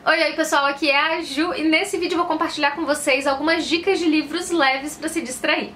Oi pessoal, aqui é a Ju e nesse vídeo eu vou compartilhar com vocês algumas dicas de livros leves para se distrair.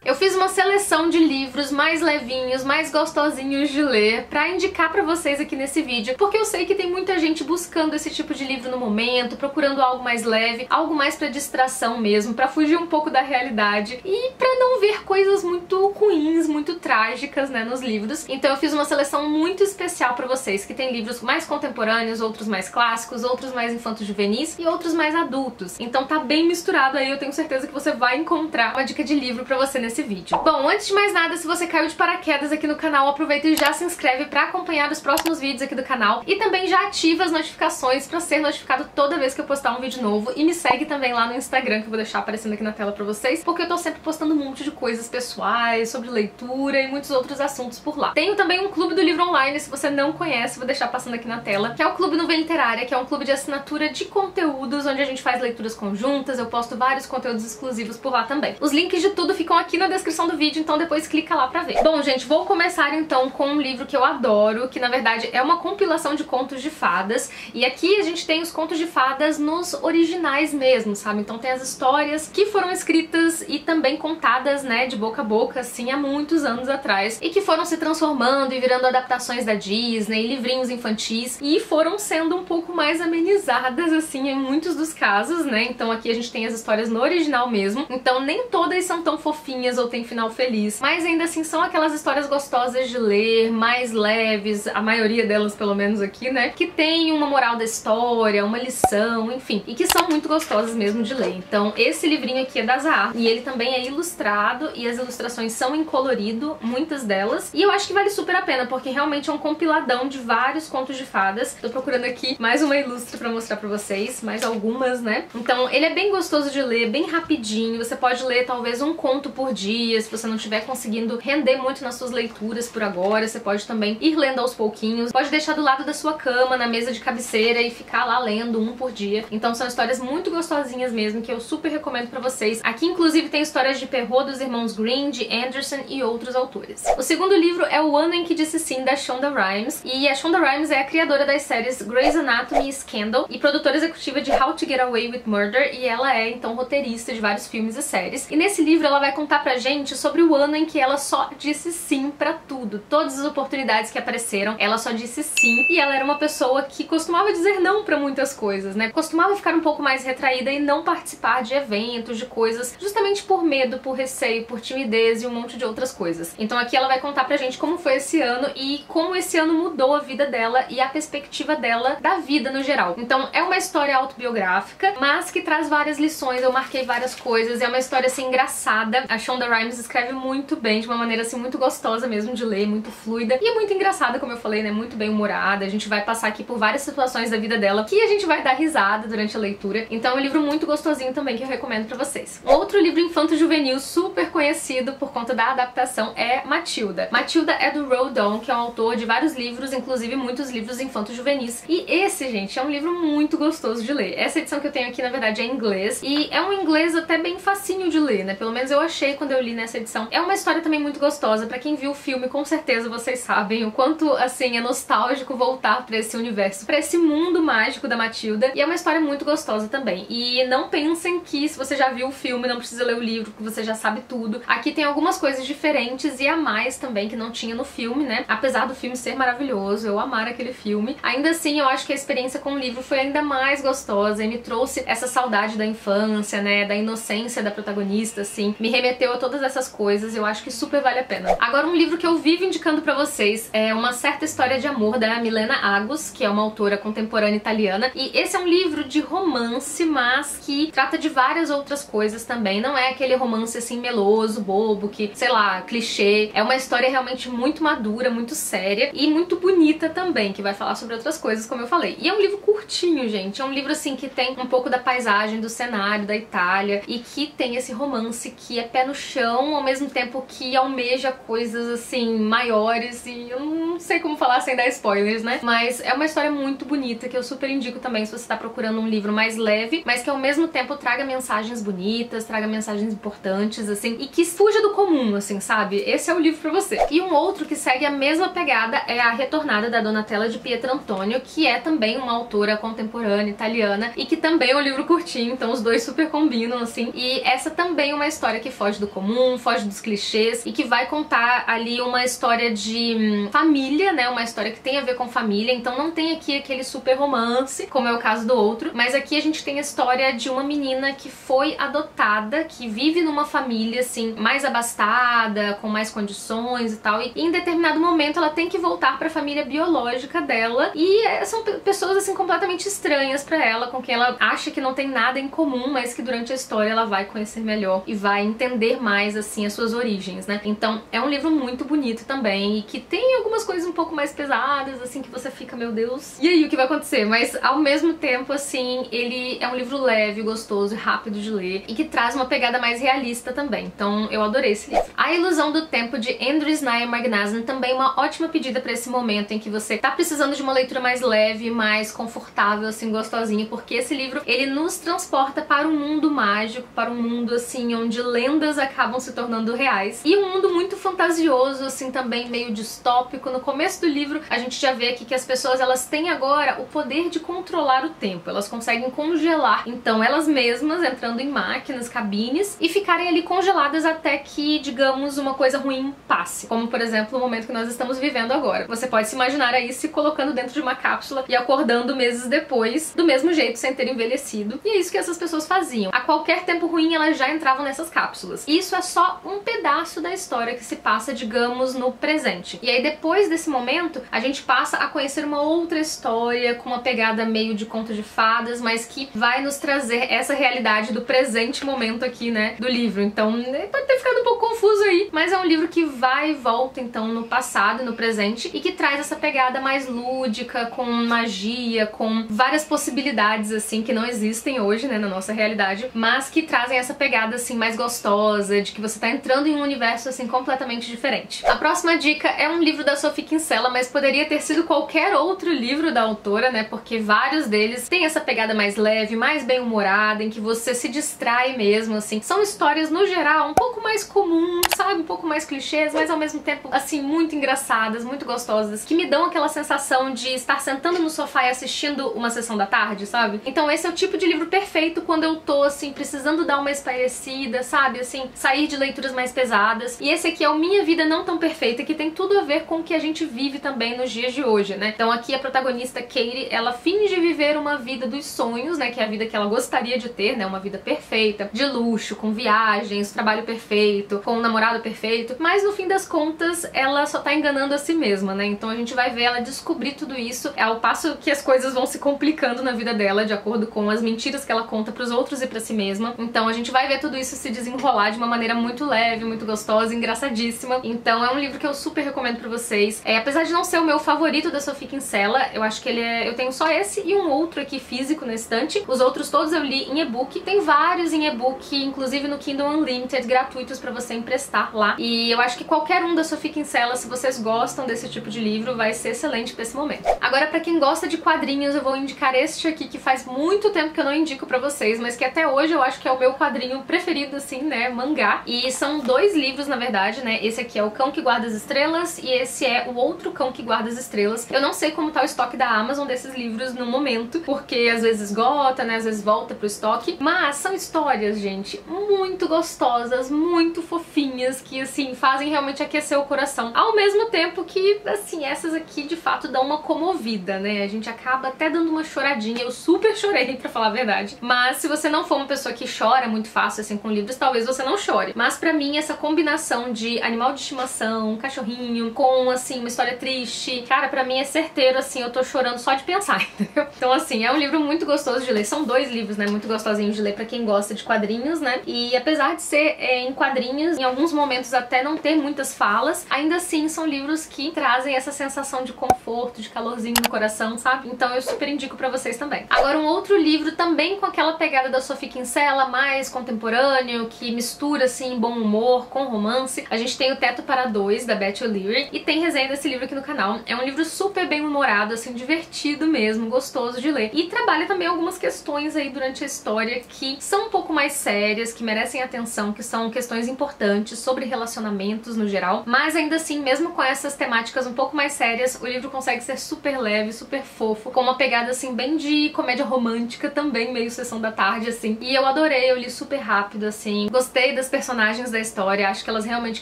Eu fiz uma seleção de livros mais levinhos, mais gostosinhos de ler pra indicar pra vocês aqui nesse vídeo, porque eu sei que tem muita gente buscando esse tipo de livro no momento, procurando algo mais leve, algo mais pra distração mesmo, pra fugir um pouco da realidade e pra não ver coisas muito ruins, muito trágicas, né, nos livros. Então eu fiz uma seleção muito especial pra vocês, que tem livros mais contemporâneos, outros mais clássicos, outros mais infanto-juvenis e outros mais adultos. Então tá bem misturado aí, eu tenho certeza que você vai encontrar uma dica de livro pra você nesse vídeo. Bom, antes de mais nada, se você caiu de paraquedas aqui no canal, aproveita e já se inscreve pra acompanhar os próximos vídeos aqui do canal e também já ativa as notificações pra ser notificado toda vez que eu postar um vídeo novo e me segue também lá no Instagram, que eu vou deixar aparecendo aqui na tela pra vocês, porque eu tô sempre postando um monte de coisas pessoais, sobre leitura e muitos outros assuntos por lá. Tenho também um clube do livro online, se você não conhece, vou deixar passando aqui na tela, que é o Clube Nuvem Literária, que é um clube de assinatura de conteúdos, onde a gente faz leituras conjuntas, eu posto vários conteúdos exclusivos por lá também. Os links de tudo ficam aqui na descrição do vídeo, então depois clica lá pra ver. Bom, gente, vou começar então com um livro que eu adoro, que na verdade é uma compilação de contos de fadas, e aqui a gente tem os contos de fadas nos originais mesmo, sabe? Então tem as histórias que foram escritas e também contadas, né, de boca a boca, assim, há muitos anos atrás, e que foram se transformando e virando adaptações da Disney, livrinhos infantis, e foram sendo um pouco mais amenizadas, assim, em muitos dos casos, né? Então aqui a gente tem as histórias no original mesmo, então nem todas são tão fofinhas ou tem final feliz, mas ainda assim são aquelas histórias gostosas de ler, mais leves, a maioria delas pelo menos aqui, né, que tem uma moral da história, uma lição, enfim, e que são muito gostosas mesmo de ler. Então esse livrinho aqui é da Zahar, e ele também é ilustrado, e as ilustrações são em colorido, muitas delas, e eu acho que vale super a pena, porque realmente é um compiladão de vários contos de fadas. Tô procurando aqui mais uma ilustre pra mostrar pra vocês, mais algumas, né. Então ele é bem gostoso de ler, bem rapidinho, você pode ler talvez um conto por dia, se você não estiver conseguindo render muito nas suas leituras por agora, você pode também ir lendo aos pouquinhos, pode deixar do lado da sua cama, na mesa de cabeceira e ficar lá lendo um por dia. Então são histórias muito gostosinhas mesmo, que eu super recomendo pra vocês. Aqui inclusive tem histórias de Perrault, dos irmãos Green, de Anderson e outros autores. O segundo livro é O Ano em que Disse Sim, da Shonda Rhimes, e a Shonda Rhimes é a criadora das séries Grey's Anatomy e Scandal, e produtora executiva de How to Get Away with Murder, e ela é então roteirista de vários filmes e séries. E nesse livro ela vai contar pra gente sobre o ano em que ela só disse sim pra tudo. Todas as oportunidades que apareceram, ela só disse sim, e ela era uma pessoa que costumava dizer não pra muitas coisas, né? Costumava ficar um pouco mais retraída e não participar de eventos, de coisas, justamente por medo, por receio, por timidez e um monte de outras coisas. Então aqui ela vai contar pra gente como foi esse ano e como esse ano mudou a vida dela e a perspectiva dela da vida no geral. Então é uma história autobiográfica, mas que traz várias lições, eu marquei várias coisas, é uma história assim engraçada. A Shonda Rhimes escreve muito bem, de uma maneira assim muito gostosa mesmo de ler, muito fluida e é muito engraçada, como eu falei, né, muito bem humorada. A gente vai passar aqui por várias situações da vida dela que a gente vai dar risada durante a leitura, então é um livro muito gostosinho também que eu recomendo pra vocês. Outro livro infanto-juvenil super conhecido por conta da adaptação é Matilda. Matilda é do Roald Dahl, que é um autor de vários livros, inclusive muitos livros infanto-juvenis, e esse, gente, é um livro muito gostoso de ler. Essa edição que eu tenho aqui, na verdade, é em inglês, e é um inglês até bem facinho de ler, né, pelo menos eu achei quando eu li nessa edição. É uma história também muito gostosa, pra quem viu o filme, com certeza vocês sabem o quanto, assim, é nostálgico voltar pra esse universo, pra esse mundo mágico da Matilda, e é uma história muito gostosa também. E não pensem que se você já viu o filme, não precisa ler o livro, que você já sabe tudo. Aqui tem algumas coisas diferentes e a mais também que não tinha no filme, né? Apesar do filme ser maravilhoso, eu amar aquele filme, ainda assim eu acho que a experiência com o livro foi ainda mais gostosa e me trouxe essa saudade da infância, né, da inocência da protagonista, assim, me remeteu a todas essas coisas, eu acho que super vale a pena. Agora um livro que eu vivo indicando pra vocês é Uma Certa História de Amor, da Milena Agus, que é uma autora contemporânea italiana, e esse é um livro de romance, mas que trata de várias outras coisas também, não é aquele romance assim meloso, bobo, que, sei lá, clichê, é uma história realmente muito madura, muito séria e muito bonita também, que vai falar sobre outras coisas, como eu falei. E é um livro curtinho, gente, é um livro assim que tem um pouco da paisagem, do cenário da Itália, e que tem esse romance que é pé no chão, ao mesmo tempo que almeja coisas, assim, maiores, e eu não sei como falar sem dar spoilers, né? Mas é uma história muito bonita, que eu super indico também se você tá procurando um livro mais leve, mas que ao mesmo tempo traga mensagens bonitas, traga mensagens importantes, assim, e que fuja do comum, assim, sabe? Esse é o livro pra você. E um outro que segue a mesma pegada é A Retornada, da Donatella di Pietrantonio, que é também uma autora contemporânea italiana, e que também é um livro curtinho, então os dois super combinam, assim. E essa também é uma história que foge do comum, foge dos clichês, e que vai contar ali uma história de família, né? Uma história que tem a ver com família, então não tem aqui aquele super romance, como é o caso do outro, mas aqui a gente tem a história de uma menina que foi adotada, que vive numa família, assim, mais abastada, com mais condições e tal, e em determinado momento ela tem que voltar pra família biológica dela, e são pessoas, assim, completamente estranhas pra ela, com quem ela acha que não tem nada em comum, mas que durante a história ela vai conhecer melhor e vai entender mais, assim, as suas origens, né? Então é um livro muito bonito também, e que tem algumas coisas um pouco mais pesadas, assim, que você fica, meu Deus, e aí o que vai acontecer? Mas ao mesmo tempo, assim, ele é um livro leve, gostoso e rápido de ler, e que traz uma pegada mais realista também, então eu adorei esse livro. A Ilusão do Tempo, de Andrew Snyder Magnason, também uma ótima pedida pra esse momento em que você tá precisando de uma leitura mais leve, mais confortável, assim, gostosinha, porque esse livro, ele nos transporta para um mundo mágico, para um mundo, assim, onde lendas acabam se tornando reais, e um mundo muito fantasioso, assim, também meio distópico. No começo do livro, a gente já vê aqui que as pessoas, elas têm agora o poder de controlar o tempo, elas conseguem congelar, então, elas mesmas entrando em máquinas, cabines, e ficarem ali congeladas até que, digamos, uma coisa ruim passe, como, por exemplo, o momento que nós estamos vivendo agora. Você pode se imaginar aí se colocando dentro de uma cápsula e acordando meses depois, do mesmo jeito, sem ter envelhecido, e é isso que essas pessoas faziam. A qualquer tempo ruim, elas já entravam nessas cápsulas. E isso é só um pedaço da história que se passa, digamos, no presente. E aí, depois desse momento, a gente passa a conhecer uma outra história, com uma pegada meio de conto de fadas, mas que vai nos trazer essa realidade do presente momento aqui, né, do livro. Então, pode ter ficado um pouco confuso aí, mas é um livro que vai e volta, então, no passado e no presente, e que traz essa pegada mais lúdica, com magia, com várias possibilidades, assim, que não existem hoje, né, na nossa realidade, mas que trazem essa pegada, assim, mais gostosa, de que você tá entrando em um universo, assim, completamente diferente. A próxima dica é um livro da Sophie Kinsella, mas poderia ter sido qualquer outro livro da autora, né, porque vários deles têm essa pegada mais leve, mais bem-humorada, em que você se distrai mesmo, assim. São histórias, no geral, um pouco mais comuns, sabe, um pouco mais clichês, mas ao mesmo tempo, assim, muito engraçadas, muito gostosas, que me dão aquela sensação de estar sentando no sofá e assistindo uma sessão da tarde, sabe? Então esse é o tipo de livro perfeito quando eu tô, assim, precisando dar uma espairecida, sabe, assim, sair de leituras mais pesadas. E esse aqui é o Minha Vida Não Tão Perfeita, que tem tudo a ver com o que a gente vive também nos dias de hoje, né? Então aqui a protagonista, Katie, ela finge viver uma vida dos sonhos, né, que é a vida que ela gostaria de ter, né, uma vida perfeita, de luxo, com viagens, trabalho perfeito, com um namorado perfeito, mas no fim das contas ela só tá enganando a si mesma, né? Então a gente vai ver ela descobrir tudo isso ao passo que as coisas vão se complicando na vida dela, de acordo com as mentiras que ela conta pros outros e pra si mesma. Então a gente vai ver tudo isso se desenrolar de uma maneira muito leve, muito gostosa, engraçadíssima. Então é um livro que eu super recomendo pra vocês. Apesar de não ser o meu favorito da Sophie Kinsella, eu acho que ele é... eu tenho só esse e um outro aqui físico na estante. Os outros todos eu li em e-book. Tem vários em e-book, inclusive no Kindle Unlimited, gratuitos pra você emprestar lá. E eu acho que qualquer um da Sophie Kinsella, se vocês gostam desse tipo de livro, vai ser excelente pra esse momento. Agora, pra quem gosta de quadrinhos, eu vou indicar este aqui, que faz muito tempo que eu não indico pra vocês, mas que até hoje eu acho que é o meu quadrinho preferido, assim, né, mangá. E são dois livros, na verdade, né, esse aqui é O Cão que Guarda as Estrelas e esse é O Outro Cão que Guarda as Estrelas. Eu não sei como tá o estoque da Amazon desses livros no momento, porque às vezes esgota, né, às vezes volta pro estoque, mas são histórias, gente, muito gostosas, muito fofinhas, que, assim, fazem realmente aquecer o coração. Ao mesmo tempo que, assim, essas aqui, de fato, dão uma comovida, né, a gente acaba até dando uma choradinha. Eu super chorei, pra falar a verdade. Mas se você não for uma pessoa que chora muito fácil, assim, com livros, talvez você não chore. Mas pra mim, essa combinação de animal de estimação, cachorrinho, com, assim, uma história triste, cara, pra mim é certeiro, assim, eu tô chorando só de pensar, entendeu? Então, assim, é um livro muito gostoso de ler. São dois livros, né, muito gostosinhos de ler pra quem gosta de quadrinhos, né? E apesar de ser em quadrinhos, em alguns momentos até não ter muitas falas, ainda assim são livros que trazem essa sensação de conforto, de calorzinho no coração, sabe? Então eu super indico pra vocês também. Agora, um outro livro também com aquela pegada da Sophie Kinsella, mais contemporâneo, que mistura mistura, assim, bom humor com romance. A gente tem O Teto para Dois, da Beth O'Leary, e tem resenha desse livro aqui no canal. É um livro super bem humorado, assim, divertido mesmo, gostoso de ler. E trabalha também algumas questões aí durante a história que são um pouco mais sérias, que merecem atenção, que são questões importantes sobre relacionamentos no geral. Mas ainda assim, mesmo com essas temáticas um pouco mais sérias, o livro consegue ser super leve, super fofo, com uma pegada assim bem de comédia romântica também, meio sessão da tarde, assim. E eu adorei, eu li super rápido, assim. Gostei das personagens da história, acho que elas realmente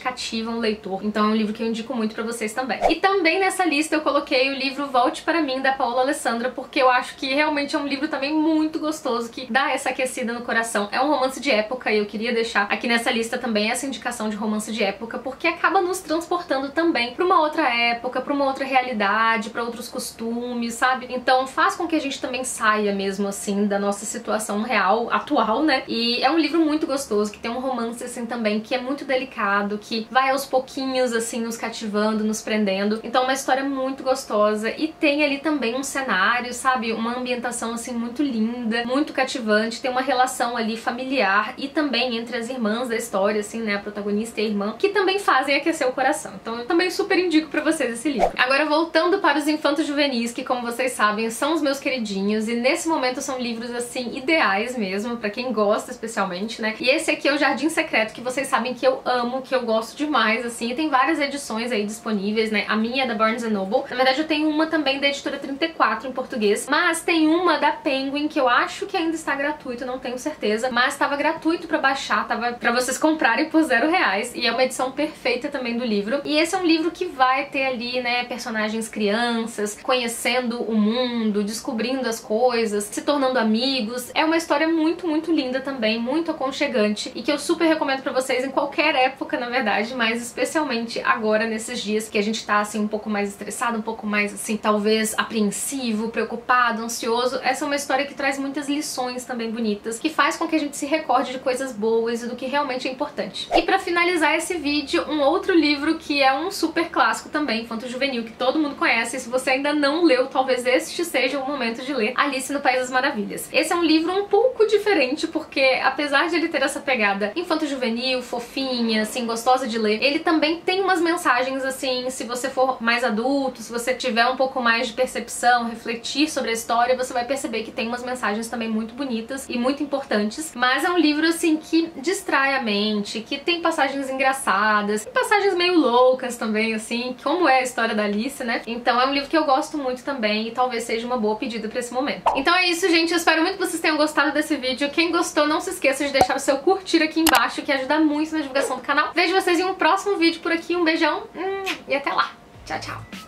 cativam o leitor. Então é um livro que eu indico muito pra vocês também. E também nessa lista eu coloquei o livro Volte para Mim, da Paola Alessandra, porque eu acho que realmente é um livro também muito gostoso, que dá essa aquecida no coração. É um romance de época e eu queria deixar aqui nessa lista também essa indicação de romance de época, porque acaba nos transportando também pra uma outra época, pra uma outra realidade, pra outros costumes, sabe? Então faz com que a gente também saia mesmo, assim, da nossa situação real, atual, né? E é um livro muito gostoso, que tem um romance, assim, também, que é muito delicado, que vai aos pouquinhos, assim, nos cativando, nos prendendo. Então é uma história muito gostosa e tem ali também um cenário, sabe? Uma ambientação, assim, muito linda, muito cativante, tem uma relação ali familiar e também entre as irmãs da história, assim, né? A protagonista e a irmã, que também fazem aquecer o coração. Então eu também super indico pra vocês esse livro. Agora voltando para os infantos juvenis, que como vocês sabem, são os meus queridinhos e nesse momento são livros, assim, ideais mesmo, pra quem gosta especialmente, né? E esse aqui é o Jardim Secreto, que vocês sabem que eu amo, que eu gosto demais, assim, e tem várias edições aí disponíveis, né? A minha é da Barnes & Noble. Na verdade eu tenho uma também da editora 34 em português, mas tem uma da Penguin que eu acho que ainda está gratuito, não tenho certeza, mas estava gratuito pra baixar, tava pra vocês comprarem por R$0, e é uma edição perfeita também do livro. E esse é um livro que vai ter ali, né, personagens crianças, conhecendo o mundo, descobrindo as coisas, se tornando amigos. É uma história muito, muito linda também, muito aconchegante, e que eu super recomendo pra vocês em qualquer época, na verdade, mas especialmente agora, nesses dias que a gente tá, assim, um pouco mais estressado, um pouco mais, assim, talvez apreensivo, preocupado, ansioso. Essa é uma história que traz muitas lições também bonitas, que faz com que a gente se recorde de coisas boas e do que realmente é importante. E pra finalizar esse vídeo, um outro livro que é um super clássico também, infanto-juvenil, que todo mundo conhece, e se você ainda não leu, talvez este seja o momento de ler, Alice no País das Maravilhas. Esse é um livro um pouco diferente, porque apesar de ele ter essa pegada infanto-juvenil, fofinha, assim, gostosa de ler, ele também tem umas mensagens, assim, se você for mais adulto, se você tiver um pouco mais de percepção, refletir sobre a história, você vai perceber que tem umas mensagens também muito bonitas e muito importantes, mas é um livro, assim, que distrai a mente, que tem passagens engraçadas, passagens meio loucas também, assim, como é a história da Alice, né? Então é um livro que eu gosto muito também e talvez seja uma boa pedida pra esse momento. Então é isso, gente, eu espero muito que vocês tenham gostado desse vídeo. Quem gostou, não se esqueça de deixar o seu curtir aqui embaixo, que ajuda muito na divulgação do canal. Vejo vocês em um próximo vídeo por aqui, um beijão e até lá. Tchau, tchau!